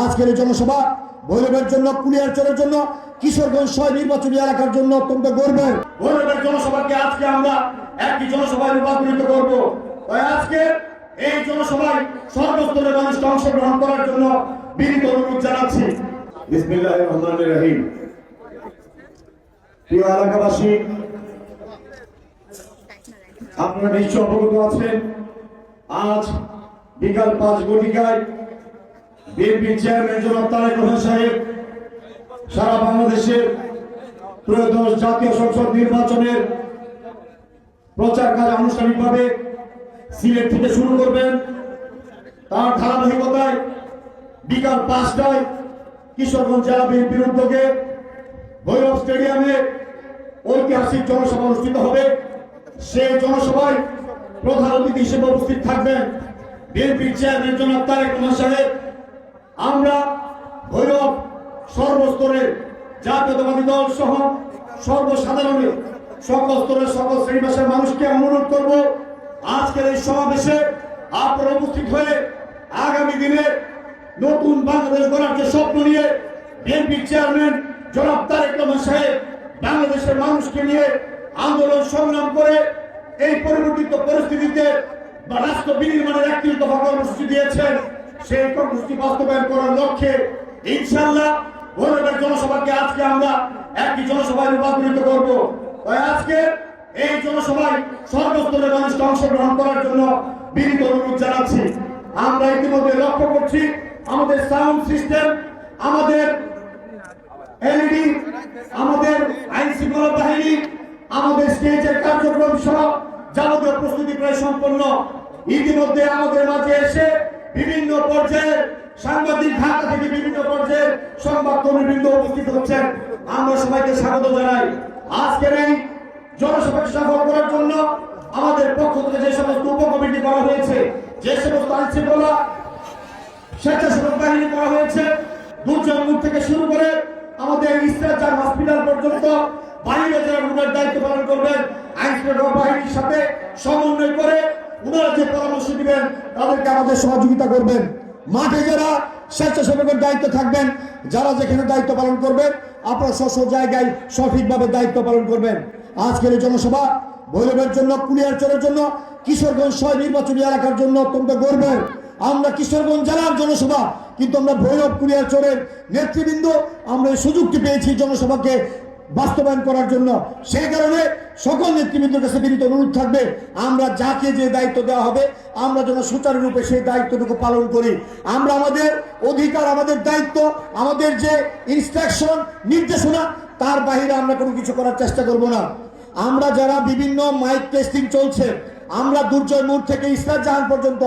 আজকের এই জনসভা ভৈরবের জন্য, কুলিয়ারচরের জন্য, কিশোরগঞ্জ ৬ নির্বাচনী এলাকার জন্য অত্যন্ত গর্বের। ভৈরবের জনসভাকে আজকে আমরা একটি জনসভায় রূপান্তরিত করব। তাই আজকে এই জনসভায় সর্বস্তরের মানুষকে অংশগ্রহণ করার জন্য বিনীত অনুরোধ জানাচ্ছি। বিসমিল্লাহির রহমানির রহিম। প্রিয় এলাকাবাসী, আপনারা নিশ্চয় অবগত আছেন, আজ বিকাল ৫ ঘটিকায় বিএনপি চেয়ারম্যান জনাব তারেক রহমান সাহেব সারা বাংলাদেশের ত্রয়োদশ জাতীয় সংসদ নির্বাচনের প্রচার কাজ আনুষ্ঠানিকভাবে সিলেট থেকে শুরু করবেন। তার ধারাবাহিকতায় বিকাল ৫টায় কিশোরগঞ্জ জেলা বিএনপির উদ্যোগে ভৈরব স্টেডিয়ামে ঐতিহাসিক জনসভা অনুষ্ঠিত হবে। সেই জনসভায় প্রধান অতিথি হিসেবে উপস্থিত থাকবেন বিএনপির চেয়ারম্যান জনাব তারেক রহমান সাহেব। আমরা ভৈরব সর্বস্তরের জাতীয়তাবাদী দল সহ সর্বসাধারণের সকল স্তরের সকল শ্রেণী পেশার মানুষকে অনুরোধ করব, আজকের এই সমাবেশে আপনারা উপস্থিত হয়ে আগামী দিনে নতুন বাংলাদেশ গড়ার যে স্বপ্ন নিয়ে বিএনপির চেয়ারম্যান জনাব তারেক রহমান সাহেব বাংলাদেশের মানুষকে নিয়ে আন্দোলন সংগ্রাম করে এই পরিবর্তিত পরিস্থিতিতে রাষ্ট্র বিনির্মাণের একটি দফা কর্মসূচি দিয়েছেন, সেই কর্মসূচি বাস্তবায়ন করার লক্ষ্যে ইনশাআল্লাহ ভৈরবের জনসভাকে আজকে আমরা একটি জনসভায় রূপান্তরিত করব। তাই আজকে এই জনসভায় সর্বস্তরের মানুষকে অংশগ্রহণ করার জন্য বিনীত অনুরোধ জানাচ্ছি। আমরা ইতিমধ্যে লক্ষ্য করছি আমাদের সাউন্ড সিস্টেম, আমাদের এলইডি, আমাদের আইন শৃঙ্খলা বাহিনী, আমাদের স্টেজের কার্যক্রম সহ যাবতীয় প্রস্তুতি প্রায় সম্পন্ন। ইতিমধ্যে আমাদের মাঝে এসে বিভিন্ন পর্যায়ের সাংবাদিক, ঢাকা থেকে বিভিন্ন পর্যায়ের সংবাদ কর্মীবৃন্দ উপস্থিত হচ্ছেন। আমরা সবাইকে স্বাগত জানাই। আজকের এই জনসভাকে সফল করার জন্য আমাদের পক্ষ থেকে যে সমস্ত উপকমিটি করা হয়েছে, যে সমস্ত আইন শৃঙ্খলা স্বেচ্ছাসেবক বাহিনী করা হয়েছে, দুর্যোগ মুখ থেকে শুরু করে আমাদের ইস্তেজার হসপিটাল পর্যন্ত বাহিনীরা যারা উনার দায়িত্ব পালন করবেন, আইন শৃঙ্খলা বাহিনীর সাথে সমন্বয় করে উনারা যে পরামর্শ দিবেন তাদেরকে আমাদের সহযোগিতা করবেন। মাঠে যারা স্বেচ্ছাসেবকের দায়িত্ব থাকবেন, যারা যেখানে দায়িত্ব পালন করবেন, আপনারা স্ব জায়গায় সঠিকভাবে দায়িত্ব পালন করবেন। আজকের এই জনসভা ভৈরবের জন্য, কুলিয়ারচরের জন্য, কিশোরগঞ্জ ৬ নির্বাচনী এলাকার জন্য অত্যন্ত গর্বের। আমরা কিশোরগঞ্জ জেলার জনসভা, কিন্তু আমরা ভৈরব কুলিয়ারচরের নেতৃবৃন্দ আমরা এই সুযোগটি পেয়েছি জনসভাকে বাস্তবায়ন করার জন্য। সেই কারণে সকল নেতৃবৃন্দের কাছে বিনীত অনুরোধ থাকবে, আমরা যাকে যে দায়িত্ব দেওয়া হবে আমরা যেন সুচারুরূপে সেই দায়িত্বটুকু পালন করি। আমরা আমাদের অধিকার, আমাদের দায়িত্ব, আমাদের যে ইনস্ট্রাকশন, নির্দেশনা, তার বাইরে আমরা কোনো কিছু করার চেষ্টা করব না। আমরা যারা বিভিন্ন মাইক টেস্টিং চলছে, আমরা দুর্জয় মোড় থেকে ইসরাত জাহান পর্যন্ত